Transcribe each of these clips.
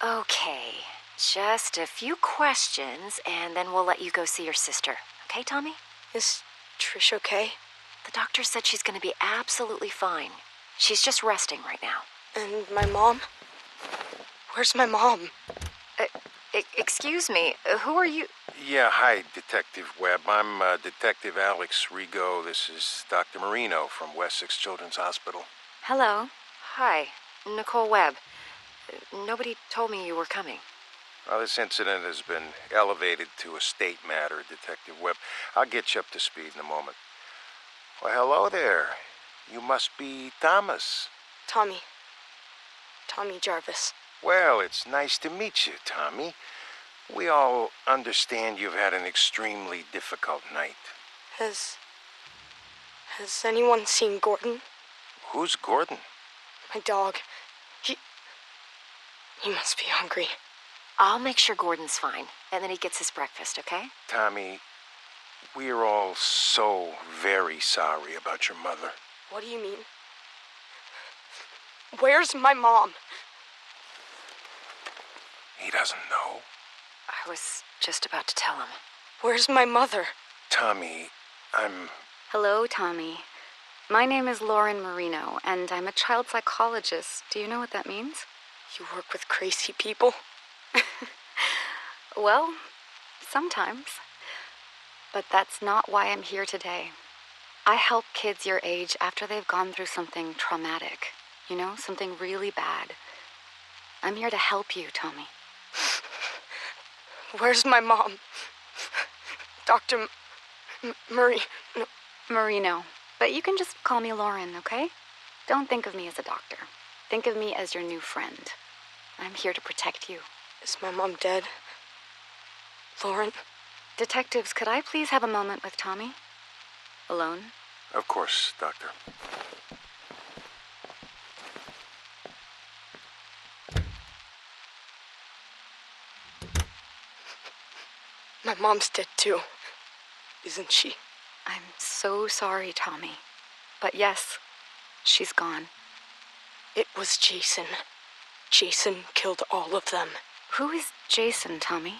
Okay, just a few questions, and then we'll let you go see your sister. Okay, Tommy? Is Trish okay? The doctor said she's going to be absolutely fine. She's just resting right now. And my mom? Where's my mom? Excuse me, who are you? Yeah, hi, Detective Webb. I'm Detective Alex Rigo. This is Dr. Marino from Wessex Children's Hospital. Hello. Hi, Nicole Webb. Nobody told me you were coming. Well, this incident has been elevated to a state matter, Detective Webb. I'll get you up to speed in a moment. Well, hello there. You must be Thomas. Tommy Jarvis. Well, it's nice to meet you, Tommy. We all understand you've had an extremely difficult night. Has anyone seen Gordon? Who's Gordon? My dog. He must be hungry. I'll make sure Gordon's fine, and then he gets his breakfast, okay? Tommy, we're all so very sorry about your mother. What do you mean? Where's my mom? He doesn't know. I was just about to tell him. Where's my mother? Tommy, Hello, Tommy. My name is Lauren Marino, and I'm a child psychologist. Do you know what that means? You work with crazy people? Well, sometimes. But that's not why I'm here today. I help kids your age after they've gone through something traumatic. You know, something really bad. I'm here to help you, Tommy. Where's my mom? Dr. Marino. But you can just call me Lauren, okay? Don't think of me as a doctor. Think of me as your new friend. I'm here to protect you. Is my mom dead? Lauren? Detectives, could I please have a moment with Tommy? Alone? of course, Doctor. My mom's dead too, isn't she? I'm so sorry, Tommy. But yes, she's gone. It was Jason. Jason killed all of them. Who is Jason, Tommy?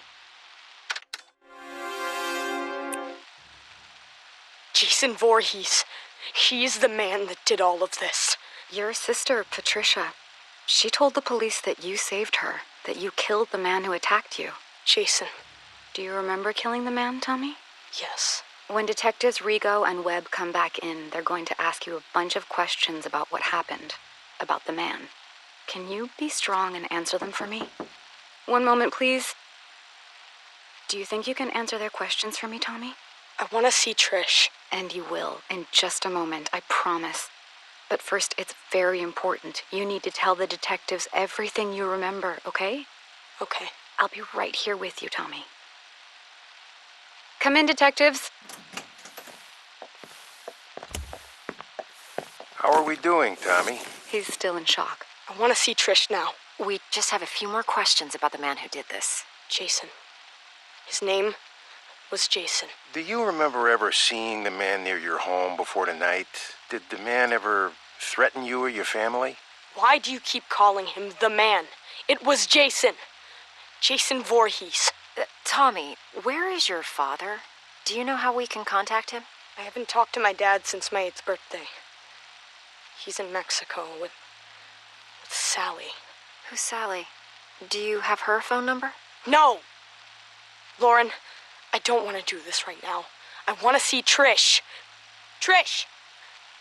Jason Voorhees. He is the man that did all of this. Your sister, Patricia. She told the police that you saved her, that you killed the man who attacked you. Jason. Do you remember killing the man, Tommy? Yes. When Detectives Rigo and Webb come back in, they're going to ask you a bunch of questions about what happened, about the man. Can you be strong and answer them for me? One moment, please. Do you think you can answer their questions for me, Tommy? I want to see Trish. And you will, in just a moment, I promise. But first, it's very important. You need to tell the detectives everything you remember, okay? Okay. I'll be right here with you, Tommy. Come in, detectives. How are we doing, Tommy? He's still in shock. I want to see Trish now. We just have a few more questions about the man who did this. Jason. His name was Jason. Do you remember ever seeing the man near your home before tonight? Did the man ever threaten you or your family? Why do you keep calling him the man? It was Jason. Jason Voorhees. Tommy, where is your father? Do you know how we can contact him? I haven't talked to my dad since my 8th birthday. He's in Mexico with Sally. Who's Sally? Do you have her phone number? No! Lauren, I don't want to do this right now. I want to see Trish. Trish!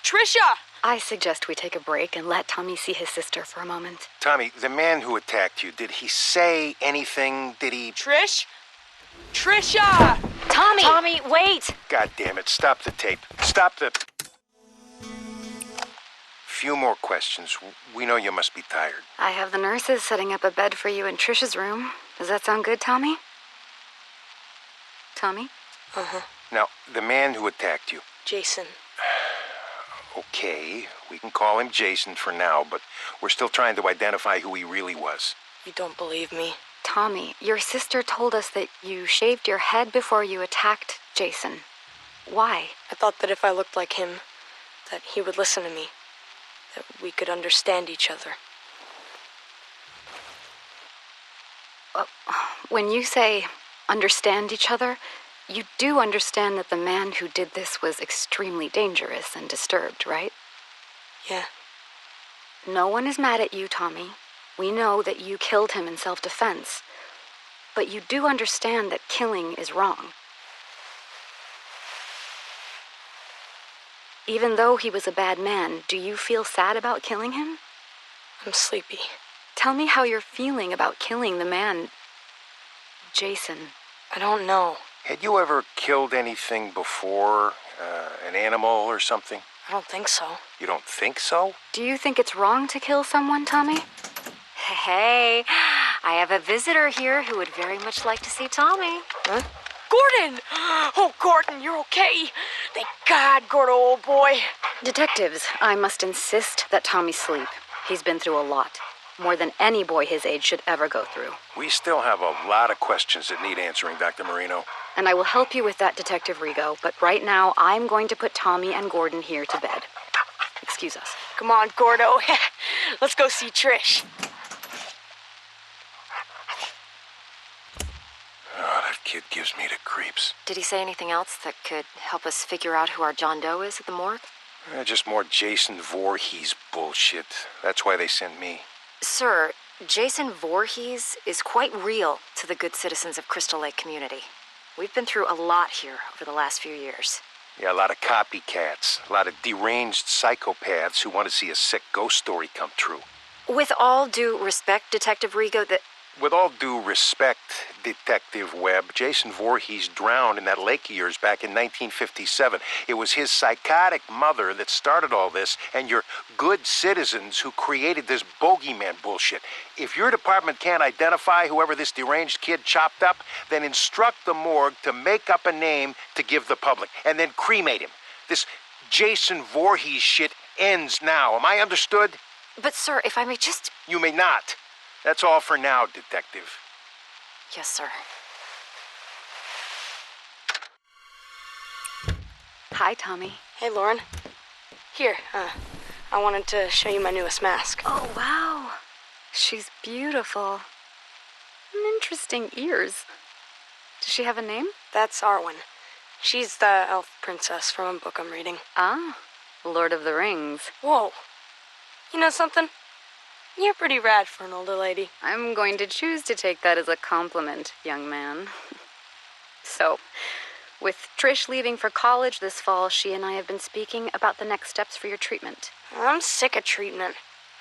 Trisha! I suggest we take a break and let Tommy see his sister for a moment. Tommy, the man who attacked you, did he say anything? Did he... Trish? Trisha! Tommy! Tommy, wait! God damn it, stop the tape. Stop the... Few more questions. We know you must be tired. I have the nurses setting up a bed for you in Trish's room. Does that sound good, Tommy? Tommy? Uh-huh. Now, the man who attacked you. Jason. Okay, we can call him Jason for now, but we're still trying to identify who he really was. You don't believe me? Tommy, your sister told us that you shaved your head before you attacked Jason. Why? I thought that if I looked like him, that he would listen to me. That we could understand each other. When you say understand each other, you do understand that the man who did this was extremely dangerous and disturbed, right? Yeah. No one is mad at you, Tommy. We know that you killed him in self-defense. But you do understand that killing is wrong. Even though he was a bad man, do you feel sad about killing him? I'm sleepy. Tell me how you're feeling about killing the man, Jason. I don't know. Had you ever killed anything before? An animal or something? I don't think so. You don't think so? Do you think it's wrong to kill someone, Tommy? Hey, I have a visitor here who would very much like to see Tommy. Huh? Gordon! Oh, Gordon, you're okay. Thank God, Gordo, old boy. Detectives, I must insist that Tommy sleep. He's been through a lot. More than any boy his age should ever go through. We still have a lot of questions that need answering, Dr. Marino. And I will help you with that, Detective Rigo, but right now I'm going to put Tommy and Gordon here to bed. Excuse us. Come on, Gordo. Let's go see Trish. Oh, that kid gives me the creeps. Did he say anything else that could help us figure out who our John Doe is at the morgue? Just more Jason Voorhees bullshit. That's why they sent me. Sir, Jason Voorhees is quite real to the good citizens of Crystal Lake community. We've been through a lot here over the last few years. Yeah, a lot of copycats. A lot of deranged psychopaths who want to see a sick ghost story come true. With all due respect, Detective Rigo, With all due respect, Detective Webb, Jason Voorhees drowned in that lake of yours back in 1957. It was his psychotic mother that started all this, and your good citizens who created this bogeyman bullshit. If your department can't identify whoever this deranged kid chopped up, then instruct the morgue to make up a name to give the public, and then cremate him. This Jason Voorhees shit ends now. Am I understood? But sir, if I may just... You may not. That's all for now, Detective. Yes, sir. Hi, Tommy. Hey, Lauren. Here, I wanted to show you my newest mask. Oh, wow. She's beautiful. Interesting ears. Does she have a name? That's Arwen. She's the elf princess from a book I'm reading. Ah, Lord of the Rings. Whoa. You know something? You're pretty rad for an older lady. I'm going to choose to take that as a compliment, young man. So, with Trish leaving for college this fall, she and I have been speaking about the next steps for your treatment. I'm sick of treatment.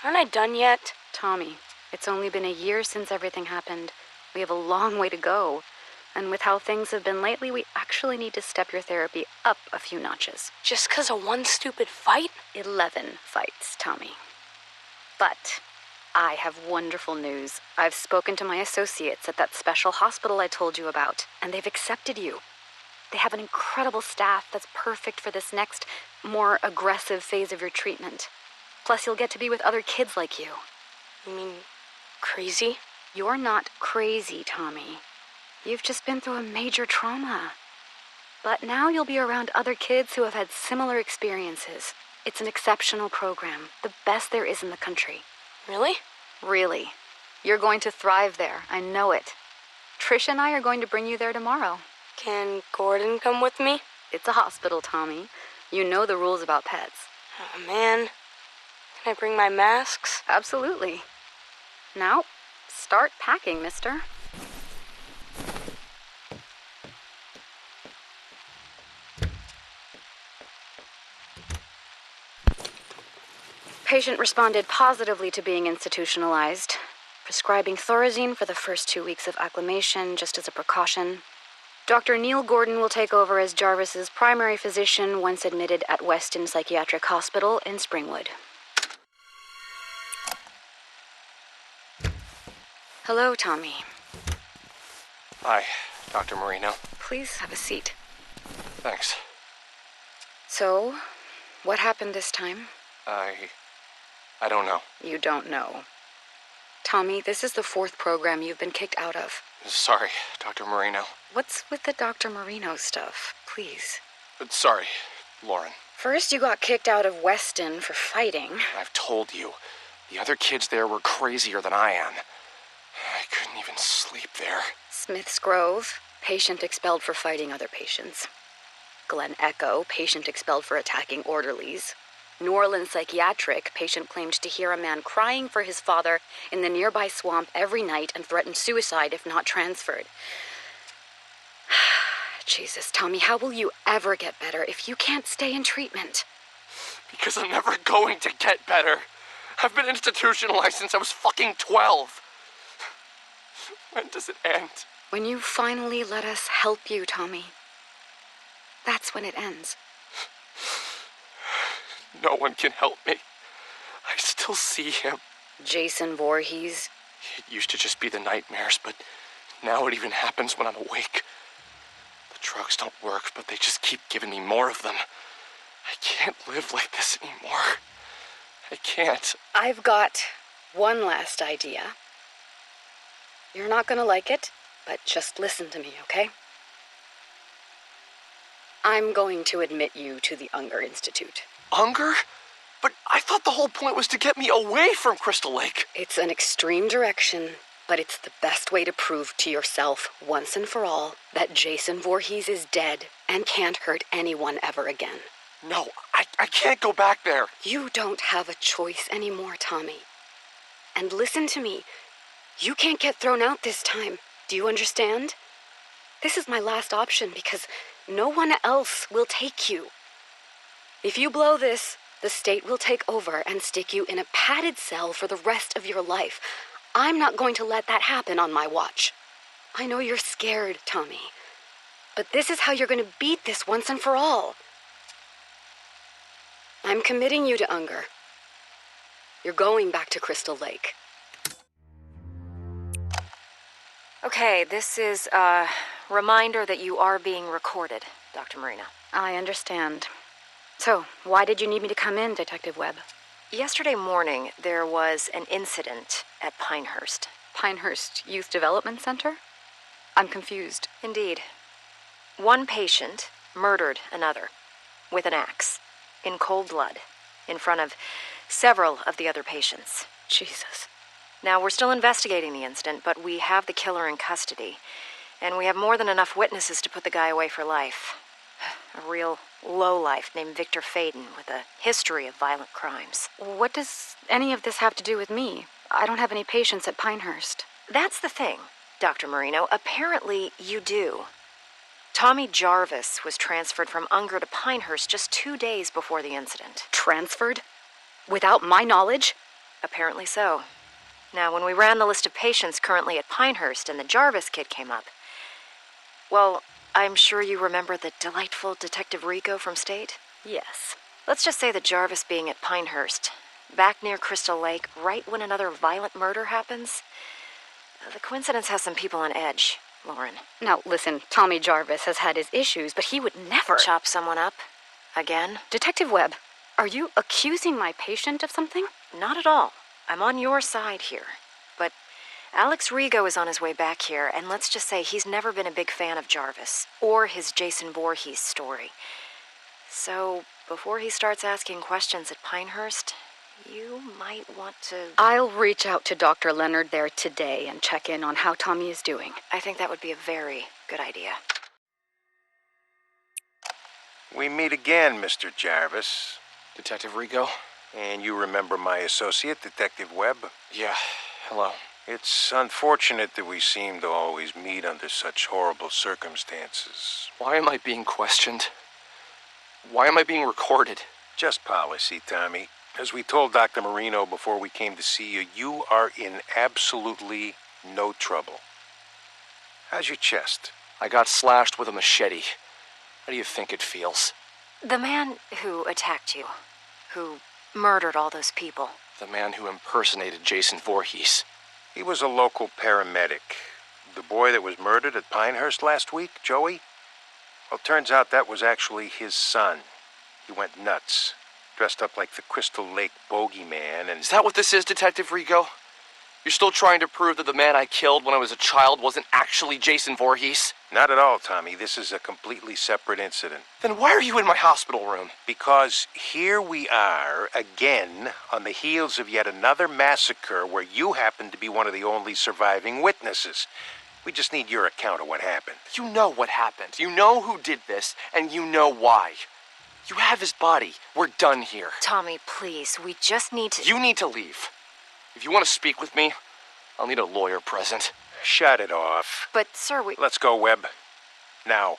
Aren't I done yet? Tommy, it's only been a year since everything happened. We have a long way to go. And with how things have been lately, we actually need to step your therapy up a few notches. Just 'cause of one stupid fight? 11 fights, Tommy. But I have wonderful news. I've spoken to my associates at that special hospital I told you about, and they've accepted you. They have an incredible staff that's perfect for this next, more aggressive phase of your treatment. Plus, you'll get to be with other kids like you. You mean crazy? You're not crazy, Tommy. You've just been through a major trauma. But now you'll be around other kids who have had similar experiences. It's an exceptional program, the best there is in the country. Really? Really. You're going to thrive there, I know it. Trish and I are going to bring you there tomorrow. Can Gordon come with me? It's a hospital, Tommy. You know the rules about pets. Oh, man. Can I bring my masks? Absolutely. Now, start packing, mister. Patient responded positively to being institutionalized, prescribing Thorazine for the first 2 weeks of acclimation just as a precaution. Dr. Neil Gordon will take over as Jarvis's primary physician once admitted at Weston Psychiatric Hospital in Springwood. Hello, Tommy. Hi, Dr. Marino. Please have a seat. Thanks. So, what happened this time? I don't know. You don't know. Tommy, this is the 4th program you've been kicked out of. Sorry, Dr. Marino. What's with the Dr. Marino stuff? Please. Sorry, Lauren. First, you got kicked out of Weston for fighting. I've told you, the other kids there were crazier than I am. I couldn't even sleep there. Smith's Grove, patient expelled for fighting other patients. Glen Echo, patient expelled for attacking orderlies. New Orleans Psychiatric, patient claimed to hear a man crying for his father in the nearby swamp every night and threatened suicide if not transferred. Jesus, Tommy, how will you ever get better if you can't stay in treatment? Because I'm never going to get better. I've been institutionalized since I was fucking 12. When does it end? When you finally let us help you, Tommy. That's when it ends. No one can help me. I still see him. Jason Voorhees. It used to just be the nightmares, but now it even happens when I'm awake. The drugs don't work, but they just keep giving me more of them. I can't live like this anymore. I can't. I've got one last idea. You're not gonna like it, but just listen to me, okay? I'm going to admit you to the Unger Institute. Unger? But I thought the whole point was to get me away from Crystal Lake. It's an extreme direction, but it's the best way to prove to yourself, once and for all, that Jason Voorhees is dead and can't hurt anyone ever again. No, I can't go back there. You don't have a choice anymore, Tommy. And listen to me. You can't get thrown out this time. Do you understand? This is my last option because no one else will take you. If you blow this, the state will take over and stick you in a padded cell for the rest of your life. I'm not going to let that happen on my watch. I know you're scared, Tommy. But this is how you're going to beat this once and for all. I'm committing you to Unger. You're going back to Crystal Lake. Okay, this is a reminder that you are being recorded, Dr. Marino. I understand. So, why did you need me to come in, Detective Webb? Yesterday morning, there was an incident at Pinehurst. Pinehurst Youth Development Center? I'm confused. Indeed. One patient murdered another with an axe, in cold blood, in front of several of the other patients. Jesus. Now, we're still investigating the incident, but we have the killer in custody, and we have more than enough witnesses to put the guy away for life. A real lowlife named Victor Faden with a history of violent crimes. What does any of this have to do with me? I don't have any patients at Pinehurst. That's the thing, Dr. Marino. Apparently, you do. Tommy Jarvis was transferred from Unger to Pinehurst just 2 days before the incident. Transferred? Without my knowledge? Apparently so. Now, when we ran the list of patients currently at Pinehurst and the Jarvis kid came up, well, I'm sure you remember the delightful Detective Rico from State? Yes. Let's just say that Jarvis being at Pinehurst, back near Crystal Lake, right when another violent murder happens, the coincidence has some people on edge, Lauren. Now, listen, Tommy Jarvis has had his issues, but he would never... Chop someone up? Again? Detective Webb, are you accusing my patient of something? Not at all. I'm on your side here. But Alex Rigo is on his way back here, and let's just say he's never been a big fan of Jarvis, or his Jason Voorhees story. So, before he starts asking questions at Pinehurst, you might want to... I'll reach out to Dr. Leonard there today and check in on how Tommy is doing. I think that would be a very good idea. We meet again, Mr. Jarvis. Detective Rico? And you remember my associate, Detective Webb? Yeah, hello. It's unfortunate that we seem to always meet under such horrible circumstances. Why am I being questioned? Why am I being recorded? Just policy, Tommy. As we told Dr. Marino before we came to see you, you are in absolutely no trouble. How's your chest? I got slashed with a machete. How do you think it feels? The man who attacked you, who murdered all those people. The man who impersonated Jason Voorhees. He was a local paramedic. The boy that was murdered at Pinehurst last week, Joey? Well, turns out that was actually his son. He went nuts. Dressed up like the Crystal Lake bogeyman and... Is that what this is, Detective Rigo? You're still trying to prove that the man I killed when I was a child wasn't actually Jason Voorhees? Not at all, Tommy. This is a completely separate incident. Then why are you in my hospital room? Because here we are, again, on the heels of yet another massacre where you happen to be one of the only surviving witnesses. We just need your account of what happened. You know what happened. You know who did this, and you know why. You have his body. We're done here. Tommy, please, we just need to... You need to leave. If you want to speak with me, I'll need a lawyer present. Shut it off. But, sir, we... Let's go, Webb. Now.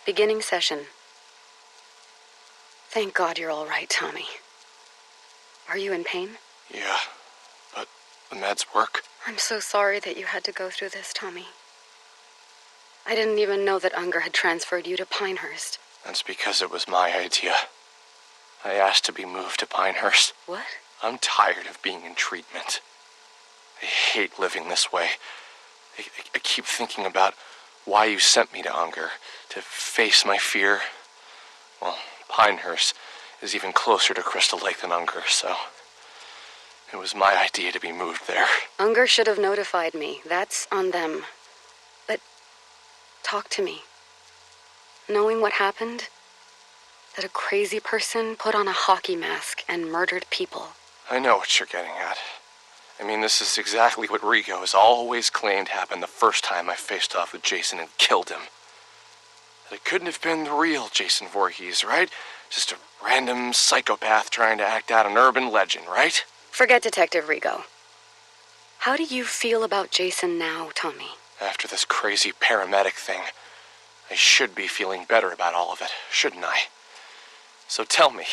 Beginning session. Thank God you're all right, Tommy. Are you in pain? Yeah, but the meds work. I'm so sorry that you had to go through this, Tommy. I didn't even know that Unger had transferred you to Pinehurst. That's because it was my idea. I asked to be moved to Pinehurst. What? I'm tired of being in treatment. I hate living this way. I keep thinking about why you sent me to Unger, to face my fear. Well, Pinehurst is even closer to Crystal Lake than Unger, so it was my idea to be moved there. Unger should have notified me. That's on them. But talk to me. Knowing what happened, that a crazy person put on a hockey mask and murdered people. I know what you're getting at. I mean, this is exactly what Rigo has always claimed happened the first time I faced off with Jason and killed him. That it couldn't have been the real Jason Voorhees, right? Just a random psychopath trying to act out an urban legend, right? Forget Detective Rigo. How do you feel about Jason now, Tommy? After this crazy paramedic thing, I should be feeling better about all of it, shouldn't I? So tell me,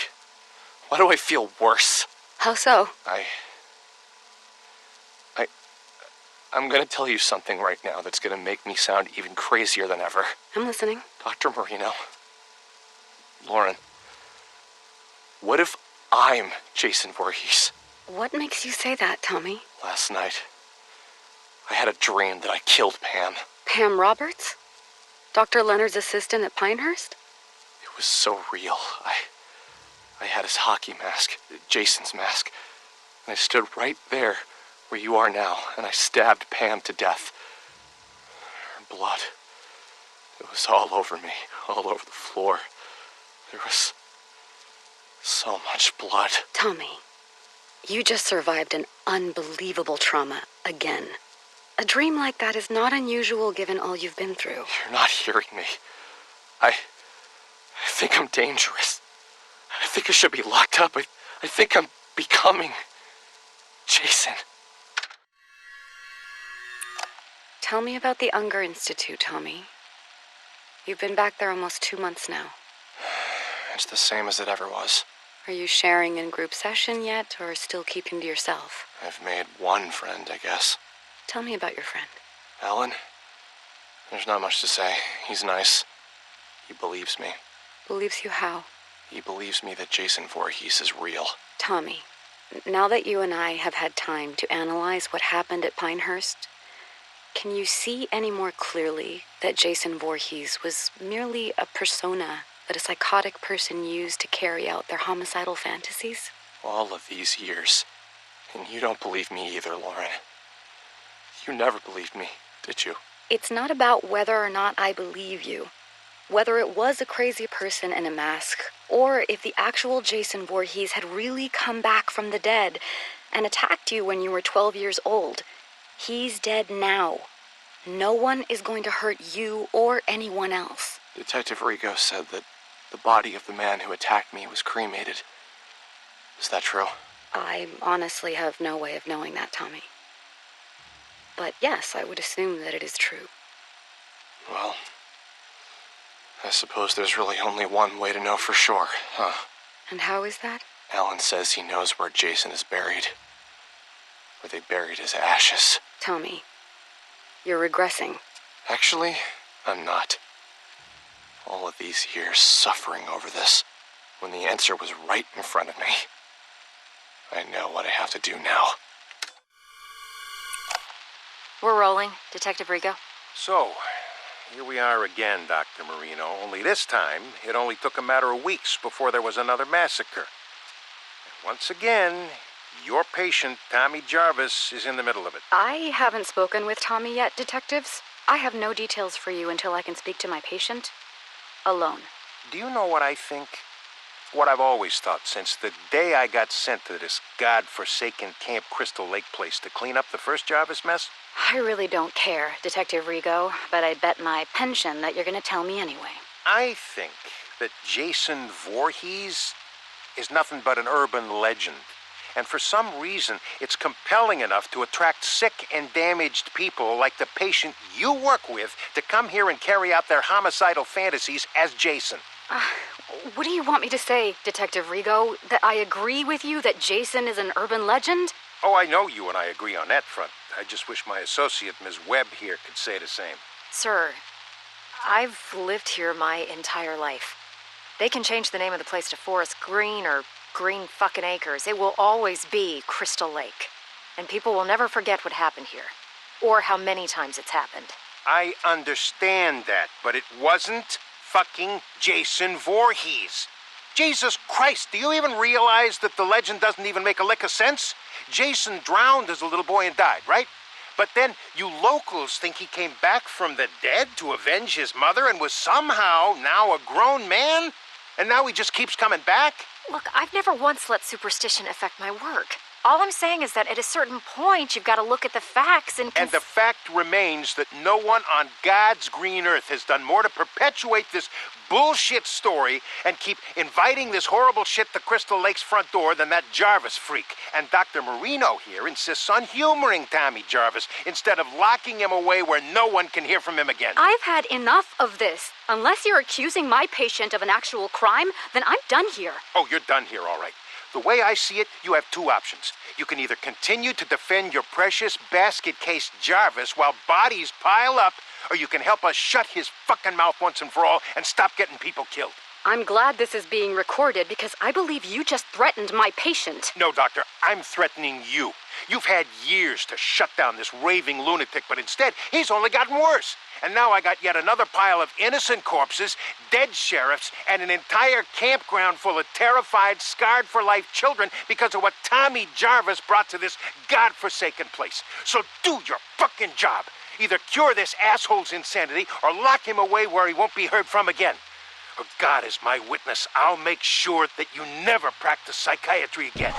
why do I feel worse? How so? I'm gonna tell you something right now that's gonna make me sound even crazier than ever. I'm listening. Dr. Marino. Lauren. What if I'm Jason Voorhees? What makes you say that, Tommy? Last night, I had a dream that I killed Pam. Pam Roberts? Dr. Leonard's assistant at Pinehurst? It was so real. I had his hockey mask, Jason's mask, and I stood right there where you are now, and I stabbed Pam to death. Her blood, it was all over me, all over the floor. There was so much blood. Tommy, you just survived an unbelievable trauma again. A dream like that is not unusual given all you've been through. You're not hearing me. I think I'm dangerous. I think I should be locked up. I think I'm becoming Jason. Tell me about the Unger Institute, Tommy. You've been back there almost 2 months now. It's the same as it ever was. Are you sharing in group session yet, or still keeping to yourself? I've made one friend, I guess. Tell me about your friend. Alan? There's not much to say. He's nice. He believes me. Believes you how? He believes me that Jason Voorhees is real. Tommy, now that you and I have had time to analyze what happened at Pinehurst, can you see any more clearly that Jason Voorhees was merely a persona that a psychotic person used to carry out their homicidal fantasies? All of these years. And you don't believe me either, Lauren. You never believed me, did you? It's not about whether or not I believe you. Whether it was a crazy person in a mask, or if the actual Jason Voorhees had really come back from the dead and attacked you when you were 12 years old. He's dead now. No one is going to hurt you or anyone else. Detective Rigo said that the body of the man who attacked me was cremated. Is that true? I honestly have no way of knowing that, Tommy. But yes, I would assume that it is true. Well, I suppose there's really only one way to know for sure, huh? And how is that? Alan says he knows where Jason is buried. Where they buried his ashes. Tommy, you're regressing. Actually, I'm not. All of these years suffering over this, when the answer was right in front of me. I know what I have to do now. We're rolling, Detective Rigo. So, here we are again, Dr. Marino. Only this time, it only took a matter of weeks before there was another massacre. And once again, Your patient, Tommy Jarvis, is in the middle of it. I haven't spoken with Tommy yet, detectives. I have no details for you until I can speak to my patient alone. Do you know what I think? What I've always thought since the day I got sent to this godforsaken Camp Crystal Lake place to clean up the first Jarvis mess? I really don't care, Detective Rigo, but I bet my pension that you're going to tell me anyway. I think that Jason Voorhees is nothing but an urban legend. And for some reason, it's compelling enough to attract sick and damaged people like the patient you work with to come here and carry out their homicidal fantasies as Jason. What do you want me to say, Detective Rigo? That I agree with you that Jason is an urban legend? Oh, I know you and I agree on that front. I just wish my associate, Ms. Webb, here could say the same. Sir, I've lived here my entire life. They can change the name of the place to Forest Green or Green fucking Acres. It will always be Crystal Lake. And people will never forget what happened here. Or how many times it's happened. I understand that, but it wasn't fucking Jason Voorhees. Jesus Christ, do you even realize that the legend doesn't even make a lick of sense? Jason drowned as a little boy and died, right? But then you locals think he came back from the dead to avenge his mother and was somehow now a grown man? And now he just keeps coming back? Look, I've never once let superstition affect my work. All I'm saying is that at a certain point, you've got to look at the facts and... And the fact remains that no one on God's green earth has done more to perpetuate this bullshit story and keep inviting this horrible shit to Crystal Lake's front door than that Jarvis freak. And Dr. Marino here insists on humoring Tommy Jarvis instead of locking him away where no one can hear from him again. I've had enough of this. Unless you're accusing my patient of an actual crime, then I'm done here. Oh, you're done here, all right. The way I see it, you have two options. You can either continue to defend your precious basket case Jarvis while bodies pile up, or you can help us shut his fucking mouth once and for all and stop getting people killed. I'm glad this is being recorded because I believe you just threatened my patient. No, Doctor, I'm threatening you. You've had years to shut down this raving lunatic, but instead, he's only gotten worse. And now I got yet another pile of innocent corpses, dead sheriffs, and an entire campground full of terrified, scarred-for-life children because of what Tommy Jarvis brought to this godforsaken place. So do your fucking job. Either cure this asshole's insanity or lock him away where he won't be heard from again. Or God is my witness, I'll make sure that you never practice psychiatry again.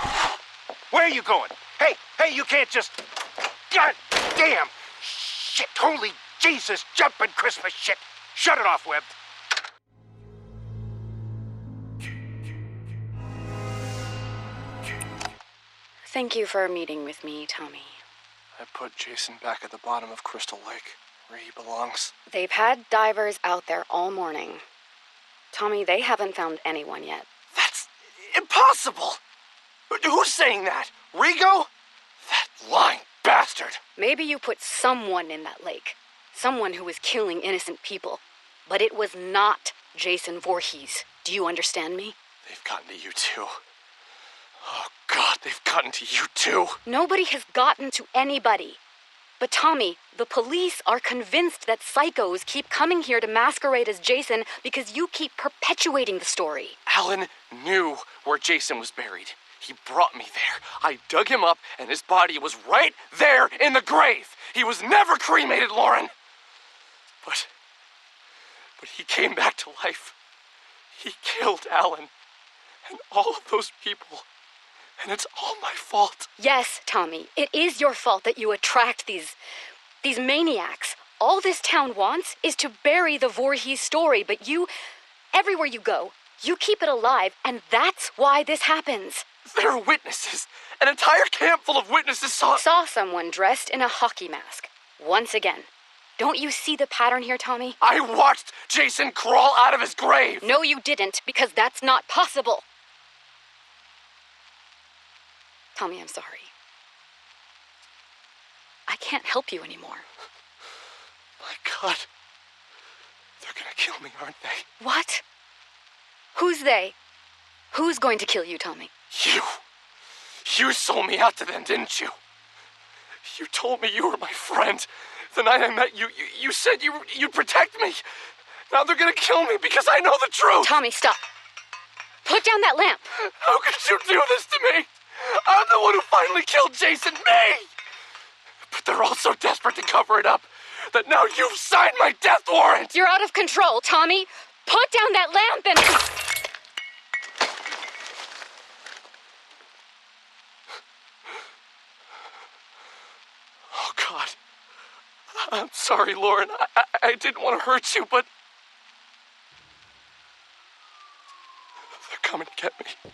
Where are you going? Hey, you can't just... God damn! Shit, holy Jesus, jumping Christmas shit! Shut it off, Webb. Thank you for meeting with me, Tommy. I put Jason back at the bottom of Crystal Lake, where he belongs. They've had divers out there all morning. Tommy, they haven't found anyone yet. That's impossible! Who's saying that? Rigo? That lying bastard! Maybe you put someone in that lake. Someone who was killing innocent people. But it was not Jason Voorhees. Do you understand me? They've gotten to you too. Oh, God, they've gotten to you too. Nobody has gotten to anybody. But Tommy, the police are convinced that psychos keep coming here to masquerade as Jason because you keep perpetuating the story. Alan knew where Jason was buried. He brought me there. I dug him up, and his body was right there in the grave. He was never cremated, Lauren. But he came back to life. He killed Alan and all of those people. And it's all my fault. Yes, Tommy, it is your fault that you attract these maniacs. All this town wants is to bury the Voorhees story, but you, everywhere you go, you keep it alive, and that's why this happens. There are witnesses. An entire camp full of witnesses saw Someone dressed in a hockey mask. Once again. Don't you see the pattern here, Tommy? I watched Jason crawl out of his grave. No, you didn't, because that's not possible. Tommy, I'm sorry. I can't help you anymore. My God. They're gonna kill me, aren't they? What? Who's they? Who's going to kill you, Tommy? You. You sold me out to them, didn't you? You told me you were my friend. The night I met you, you said you'd protect me. Now they're gonna kill me because I know the truth. Tommy, stop. Put down that lamp. How could you do this to me? I'm the one who killed Jason, me! But they're all so desperate to cover it up that now you've signed my death warrant! You're out of control, Tommy! Put down that lamp and... Oh, God. I'm sorry, Lauren. I didn't want to hurt you, but... they're coming to get me.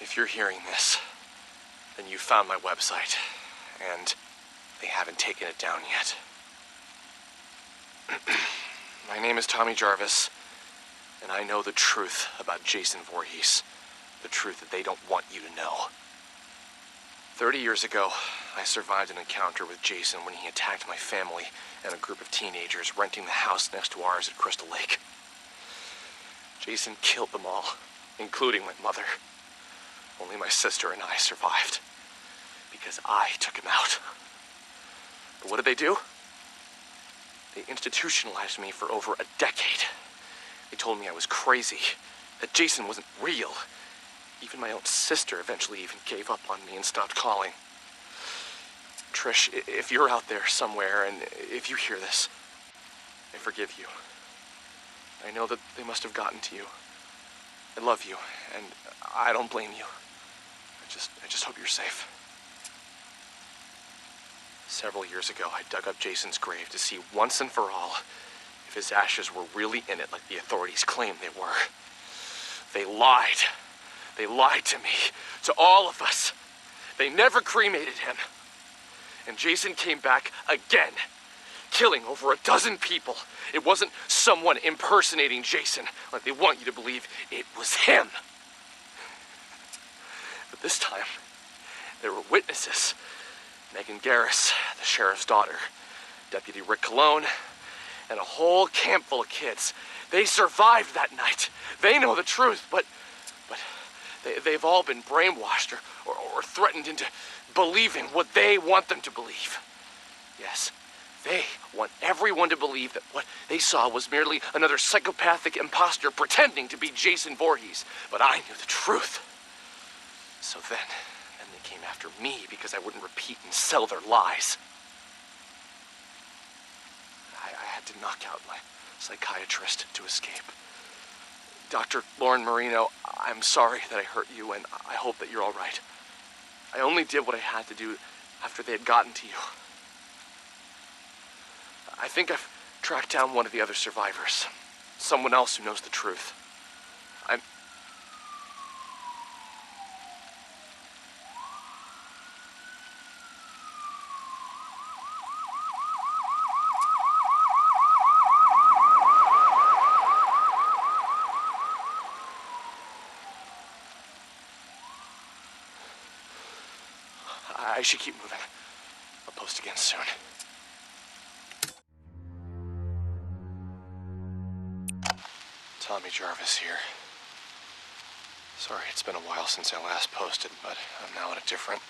If you're hearing this, then you found my website, and they haven't taken it down yet. My name is Tommy Jarvis, and I know the truth about Jason Voorhees. The truth that they don't want you to know. 30 years ago, I survived an encounter with Jason when he attacked my family and a group of teenagers renting the house next to ours at Crystal Lake. Jason killed them all, including my mother. Only my sister and I survived, because I took him out. But what did they do? They institutionalized me for over a decade. They told me I was crazy, that Jason wasn't real. Even my own sister eventually even gave up on me and stopped calling. Trish, if you're out there somewhere, and if you hear this, I forgive you. I know that they must have gotten to you. I love you, and I don't blame you. I just hope you're safe. Several years ago, I dug up Jason's grave to see once and for all if his ashes were really in it like the authorities claimed they were. They lied. They lied to me, to all of us. They never cremated him. And Jason came back again, killing over a dozen people. It wasn't someone impersonating Jason like they want you to believe. It was him. But this time, there were witnesses. Megan Garris, the sheriff's daughter, Deputy Rick Cologne, and a whole camp full of kids. They survived that night. They know the truth, but they've all been brainwashed or threatened into believing what they want them to believe. Yes, they want everyone to believe that what they saw was merely another psychopathic imposter pretending to be Jason Voorhees. But I knew the truth. So then they came after me because I wouldn't repeat and sell their lies. I had to knock out my psychiatrist to escape. Dr. Lauren Marino, I'm sorry that I hurt you, and I hope that you're all right. I only did what I had to do after they had gotten to you. I think I've tracked down one of the other survivors. Someone else who knows the truth. I should keep moving. I'll post again soon. Tommy Jarvis here. Sorry, it's been a while since I last posted, but I'm now at a different,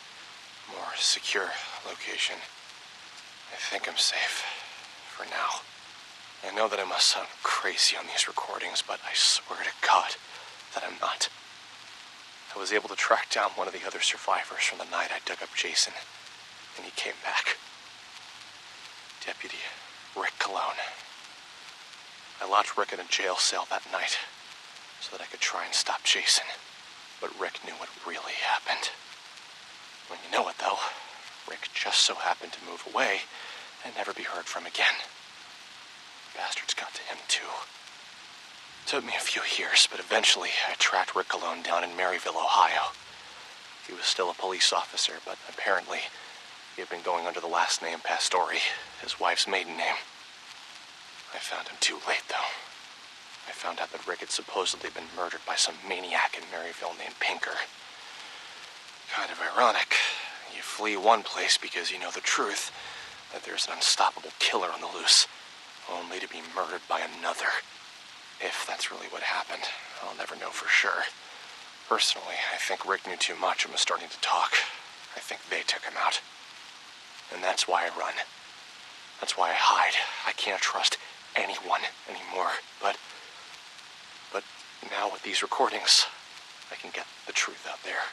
more secure location. I think I'm safe. For now. I know that I must sound crazy on these recordings, but I swear to God that I'm not. I was able to track down one of the other survivors from the night I dug up Jason, and he came back. Deputy Rick Cologne. I locked Rick in a jail cell that night so that I could try and stop Jason, but Rick knew what really happened. When you know it, though, Rick just so happened to move away and never be heard from again. Bastards got to him, too. Took me a few years, but eventually I tracked Rick Cologne down in Maryville, Ohio. He was still a police officer, but apparently he had been going under the last name Pastore, his wife's maiden name. I found him too late, though. I found out that Rick had supposedly been murdered by some maniac in Maryville named Pinker. Kind of ironic. You flee one place because you know the truth, that there's an unstoppable killer on the loose, only to be murdered by another. If that's really what happened, I'll never know for sure. Personally, I think Rick knew too much and was starting to talk. I think they took him out. And that's why I run. That's why I hide. I can't trust anyone anymore. But now with these recordings, I can get the truth out there.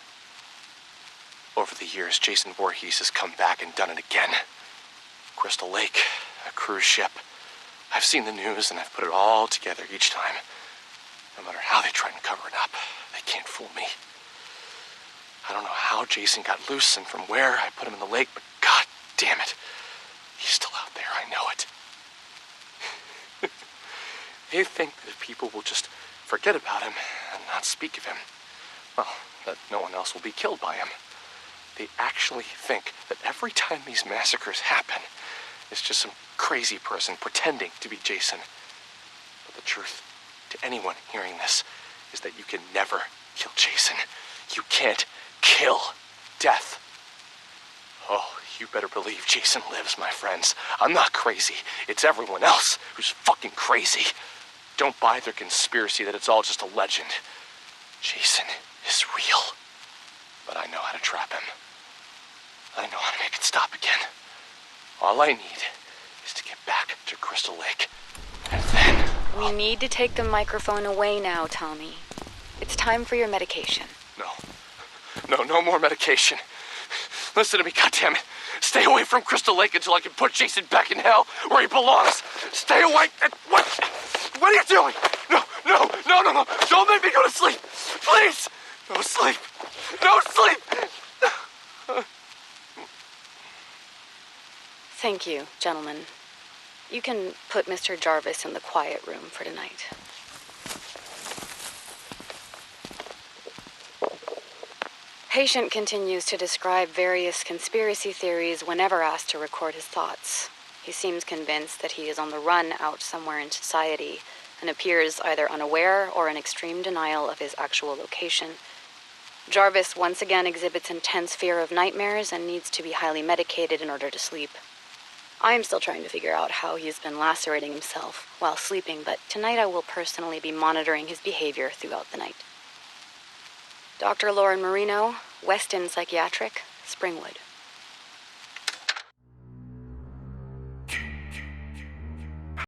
Over the years, Jason Voorhees has come back and done it again. Crystal Lake, a cruise ship. I've seen the news and I've put it all together each time. No matter how they try and cover it up, they can't fool me. I don't know how Jason got loose and from where I put him in the lake, but god damn it. He's still out there, I know it. They think that people will just forget about him and not speak of him. Well, that no one else will be killed by him. They actually think that every time these massacres happen, it's just some crazy person pretending to be Jason. But the truth, to anyone hearing this, is that you can never kill Jason. You can't kill death. Oh, you better believe Jason lives, my friends. I'm not crazy. It's everyone else who's fucking crazy. Don't buy their conspiracy that it's all just a legend. Jason is real. But I know how to trap him. I know how to make it stop again. All I need is to get back to Crystal Lake. And then... We need to take the microphone away now, Tommy. It's time for your medication. No more medication. Listen to me, goddammit. Stay away from Crystal Lake until I can put Jason back in hell where he belongs. Stay away. What? What are you doing? No. Don't make me go to sleep. Please. No sleep. No sleep. Thank you, gentlemen. You can put Mr. Jarvis in the quiet room for tonight. Patient continues to describe various conspiracy theories whenever asked to record his thoughts. He seems convinced that he is on the run out somewhere in society and appears either unaware or in extreme denial of his actual location. Jarvis once again exhibits intense fear of nightmares and needs to be highly medicated in order to sleep. I am still trying to figure out how he's been lacerating himself while sleeping, but tonight I will personally be monitoring his behavior throughout the night. Dr. Lauren Marino, Weston Psychiatric, Springwood.